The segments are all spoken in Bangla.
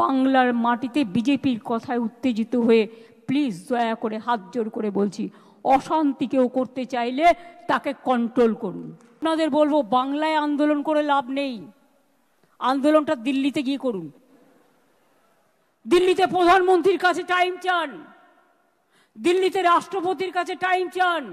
বাংলার মাটিতে বিজেপির কথায় উত্তেজিত হয়ে প্লিজ দয়া করে হাত জোর করে বলছি, অশান্তি কেউ করতে চাইলে তাকে কন্ট্রোল করুন। আপনাদের বলবো, বাংলায় আন্দোলন করে লাভ নেই, আন্দোলনটা দিল্লিতে গিয়ে করুন। দিল্লিতে প্রধানমন্ত্রীর কাছে টাইম চান, দিল্লিতে রাষ্ট্রপতির কাছে টাইম চান।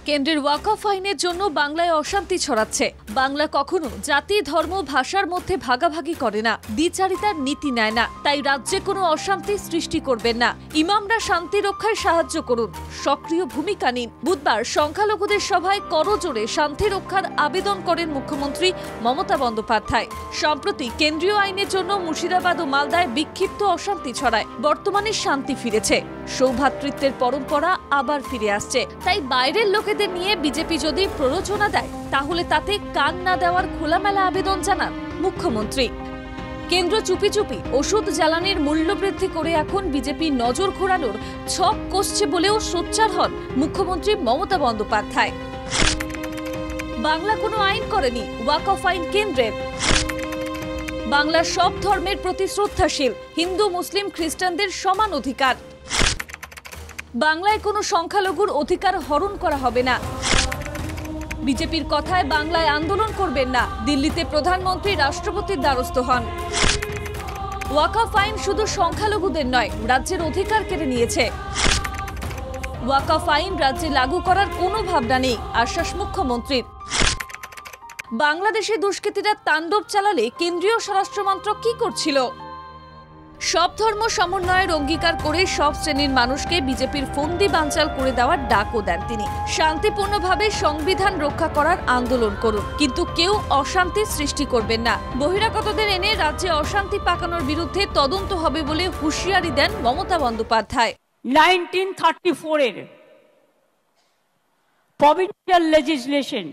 কেন্দ্রের ওয়াকফ আইনের জন্য বাংলায় অশান্তি ছড়াচ্ছে। বাংলা কখনো জাতি, ধর্ম, ভাষার মধ্যে ভাগাভাগি করে না, দ্বিচারিতার নীতি নেয় না। তাই রাজ্যে কোনো অশান্তি সৃষ্টি করবেন না। ইমামরা শান্তি রক্ষায় সাহায্য করুন, সক্রিয় ভূমিকা নিন। বুধবার সংখ্যালঘুদের সভায় করজোড়ে শান্তি রক্ষার আবেদন করেন মুখ্যমন্ত্রী মমতা বন্দ্যোপাধ্যায়। সম্প্রতি কেন্দ্রীয় আইনের জন্য মুর্শিদাবাদ ও মালদায় বিক্ষিপ্ত অশান্তি ছড়ায়। বর্তমানে শান্তি ফিরেছে, সৌভ্রাতৃত্বের পরম্পরা আবার ফিরে আসছে। তাই বাইরের লোকেদের নিয়ে বিজেপি যদি প্ররোচনা দেয়, তাহলে তাতে কান না দেওয়ার খোলামেলা আবেদন জানান মুখ্যমন্ত্রী। কেন্দ্র চুপি চুপি ওষুধ জ্বালানির মূল্য বৃদ্ধি করে এখন বিজেপি নজর ঘোরানোর ছক কষছে বলেও সোচ্চার হন মুখ্যমন্ত্রী মমতা বন্দ্যোপাধ্যায়। বাংলা কোনো আইন করেনি, ওয়াকফ আইন কেন্দ্রের। বাংলার সব ধর্মের প্রতি শ্রদ্ধাশীল, হিন্দু, মুসলিম, খ্রিস্টানদের সমান অধিকার। বাংলায় কোনো সংখ্যালঘুর অধিকার হরণ করা হবে না। বিজেপির কথায় বাংলায় আন্দোলন করবেন না, দিল্লিতে প্রধানমন্ত্রী রাষ্ট্রপতির দ্বারস্থ হন। ওয়াকফ আইন শুধু সংখ্যালঘুদের নয়, রাজ্যের অধিকার কেড়ে নিয়েছে। ওয়াকফ আইন রাজ্যে লাগু করার কোনো ভাবনা নেই, আশ্বাস মুখ্যমন্ত্রীর। বাংলাদেশে দুষ্কৃতীরা তাণ্ডব চালালে কেন্দ্রীয় স্বরাষ্ট্রমন্ত্রক কি করছিল? সব ধর্ম সমন্বয়ের অঙ্গীকার করে সব শ্রেণীর মানুষকে বিজেপির ফন্দি বানচাল করে দেওয়ার ডাকও দেন তিনি। শান্তিপূর্ণভাবে সংবিধান রক্ষা করার আন্দোলন করুন, কিন্তু কেউ অশান্তি সৃষ্টি করবেন না। বহিরাগতদের এনে রাজ্যে অশান্তি পাকানোর বিরুদ্ধে তদন্ত হবে বলে হুঁশিয়ারি দেন মমতা বন্দ্যোপাধ্যায়। 1934 এর প্রভিন্সিয়াল লেজিসলেশন,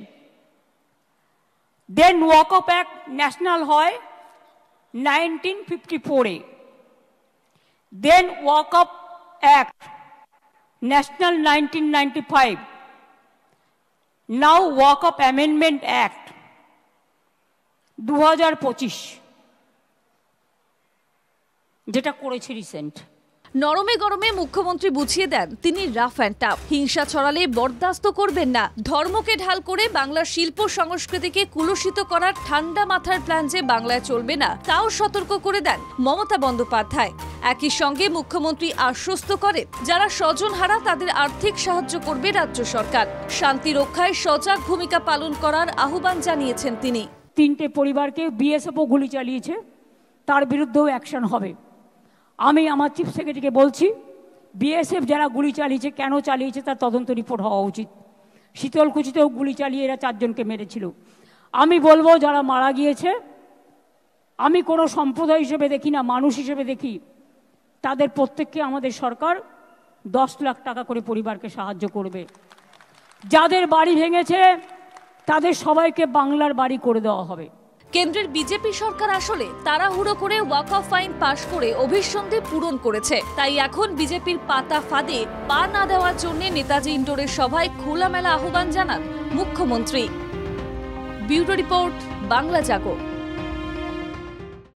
দেন ওয়াকফ অ্যাক্ট ন্যাশনাল হয় 1954 এ, then Walk-up Act, National 1995, now Walk-up Amendment Act 2025, যেটা করেছে রিসেন্ট। নরমে গরমে মুখ্যমন্ত্রী বুঝিয়ে দেন তিনি রাফ অ্যান্ড টাফ। হিংসা ছড়ালে বরদাস্ত করবেন না। ধর্মকে ঢাল করে বাংলার শিল্প সংস্কৃতিকে কুলুষিত করার ঠান্ডা মাথার প্ল্যান যে বাংলায় চলবে না, তাও সতর্ক করে দেন মমতা বন্দ্যোপাধ্যায়। একই সঙ্গে মুখ্যমন্ত্রী আশ্বস্ত করেন, যারা স্বজনহারা তাদের আর্থিক সাহায্য করবে রাজ্য সরকার। শান্তি রক্ষায় সজাগ ভূমিকা পালন করার আহ্বান জানিয়েছেন তিনি। 3টে পরিবারকে বিএসএফও গুলি চালিয়েছে, তার বিরুদ্ধেও অ্যাকশন হবে। আমি আমার চিফ সেক্রেটারিকে বলছি, বিএসএফ যারা গুলি চালিয়েছে, কেন চালিয়েছে তার তদন্ত রিপোর্ট হওয়া উচিত। শীতলকুচিতেও গুলি চালিয়ে এরা 4 জনকে মেরেছিল। আমি বলবো, যারা মারা গিয়েছে, আমি কোনো সম্প্রদায় হিসেবে দেখি না, মানুষ হিসেবে দেখি। তাদের প্রত্যেককে আমাদের সরকার 10 লাখ টাকা করে পরিবারকে সাহায্য করবে। যাদের বাড়ি ভেঙেছে তাদের সবাইকে বাংলার বাড়ি করে দেওয়া হবে। কেন্দ্রের বিজেপি সরকার আসলে তাড়াহুড়ো করে ওয়াকফ আইন পাশ করে অভিসন্ধি পূরণ করেছে। তাই এখন বিজেপির পাতা ফাঁদে পা না দেওয়ার জন্য নেতাজি ইন্ডোরের সভায় খোলামেলা আহ্বান জানান মুখ্যমন্ত্রী। ব্যুরো রিপোর্ট, বাংলা জাগো।